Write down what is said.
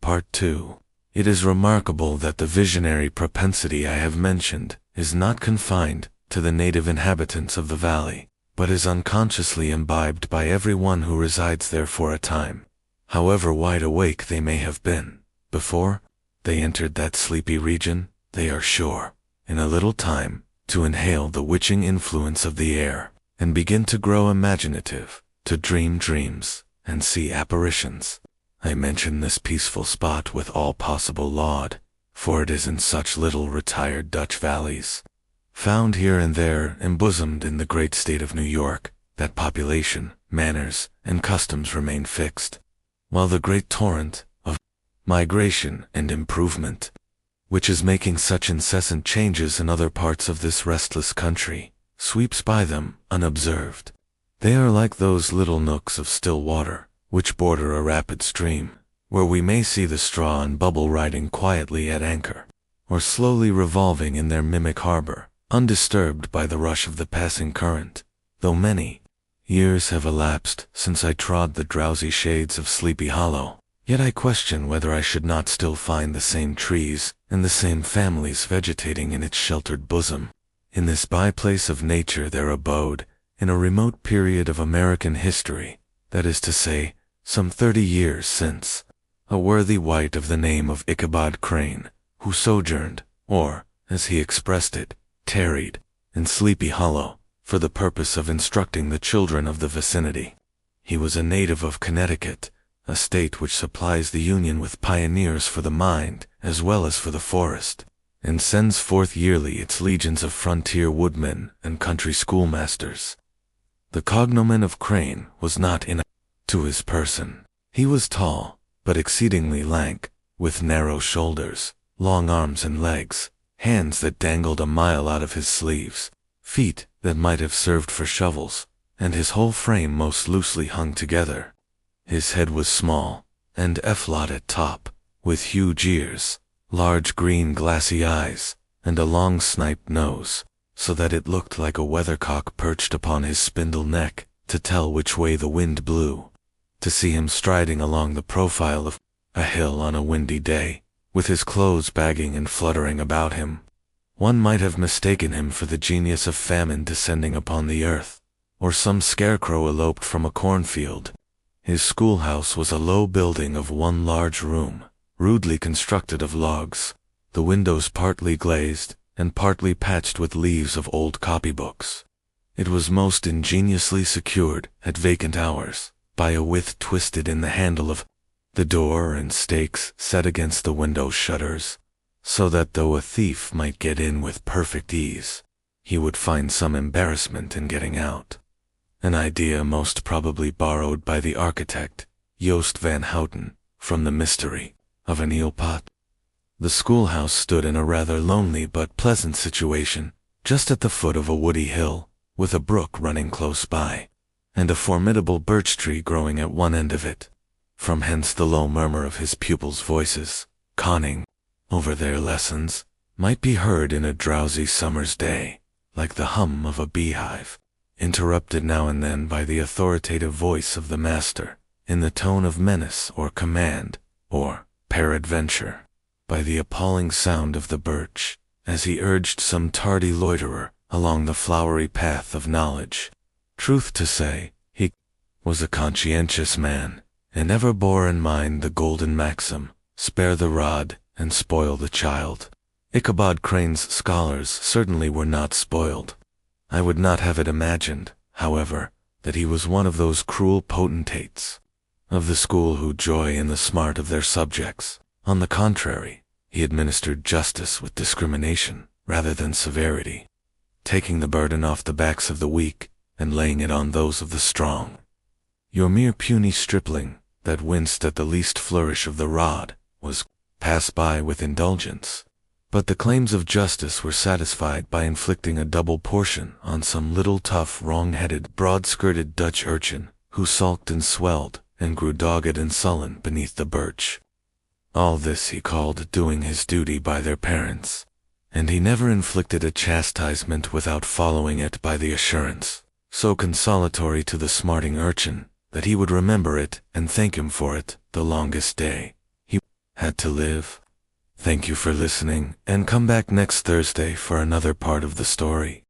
Part 2. It is remarkable that the visionary propensity I have mentioned is not confined to the native inhabitants of the valley, but is unconsciously imbibed by every one who resides there for a time, however wide awake they may have been before they entered that sleepy region. They are sure, in a little time, to inhale the witching influence of the air, and begin to grow imaginative, to dream dreams, and see apparitions. I mention this peaceful spot with all possible laud, for it is in such little retired Dutch valleys, found here and there embosomed in the great state of New York, that population, manners, and customs remain fixed, while the great torrent of migration and improvement, which is making such incessant changes in other parts of this restless country, sweeps by them unobserved. They are like those little nooks of still water, which border a rapid stream, where we may see the straw and bubble riding quietly at anchor, or slowly revolving in their mimic harbor, undisturbed by the rush of the passing current. Though many years have elapsed since I trod the drowsy shades of Sleepy Hollow, yet I question whether I should not still find the same trees and the same families vegetating in its sheltered bosom. In this by-place of nature there abode, in a remote period of American history, that is to say, some 30 years since, a worthy wight of the name of Ichabod Crane, who sojourned, or, as he expressed it, tarried, in Sleepy Hollow, for the purpose of instructing the children of the vicinity. He was a native of Connecticut, a state which supplies the Union with pioneers for the mind as well as for the forest, and sends forth yearly its legions of frontier woodmen and country schoolmasters. The cognomen of Crane was not to his person. He was tall, but exceedingly lank, with narrow shoulders, long arms and legs, hands that dangled a mile out of his sleeves, feet that might have served for shovels, and his whole frame most loosely hung together. His head was small, and efflot at top, with huge ears, large green glassy eyes, and a long sniped nose, so that it looked like a weathercock perched upon his spindle neck, to tell which way the wind blew. To see him striding along the profile of a hill on a windy day, with his clothes bagging and fluttering about him, one might have mistaken him for the genius of famine descending upon the earth, or some scarecrow eloped from a cornfield. His schoolhouse was a low building of one large room, rudely constructed of logs, the windows partly glazed, and partly patched with leaves of old copybooks. It was most ingeniously secured, at vacant hours, by a withe twisted in the handle of the door and stakes set against the window shutters, so that though a thief might get in with perfect ease, he would find some embarrassment in getting out. An idea most probably borrowed by the architect, Joost van Houten, from the mystery of an eel pot. The schoolhouse stood in a rather lonely but pleasant situation, just at the foot of a woody hill, with a brook running close by, and a formidable birch tree growing at one end of it. From hence the low murmur of his pupils' voices, conning over their lessons, might be heard in a drowsy summer's day, like the hum of a beehive, interrupted now and then by the authoritative voice of the master, in the tone of menace or command, or, peradventure, by the appalling sound of the birch, as he urged some tardy loiterer along the flowery path of knowledge. Truth to say, he was a conscientious man, and ever bore in mind the golden maxim, spare the rod and spoil the child. Ichabod Crane's scholars certainly were not spoiled. I would not have it imagined, however, that he was one of those cruel potentates of the school who joy in the smart of their subjects. On the contrary, he administered justice with discrimination rather than severity, taking the burden off the backs of the weak and laying it on those of the strong. Your mere puny stripling, that winced at the least flourish of the rod, was passed by with indulgence, but the claims of justice were satisfied by inflicting a double portion on some little tough, wrong-headed, broad-skirted Dutch urchin, who sulked and swelled, and grew dogged and sullen beneath the birch. All this he called doing his duty by their parents, and he never inflicted a chastisement without following it by the assurance, so consolatory to the smarting urchin, that he would remember it and thank him for it the longest day. He had had to live. Thank you for listening, and come back next Thursday for another part of the story.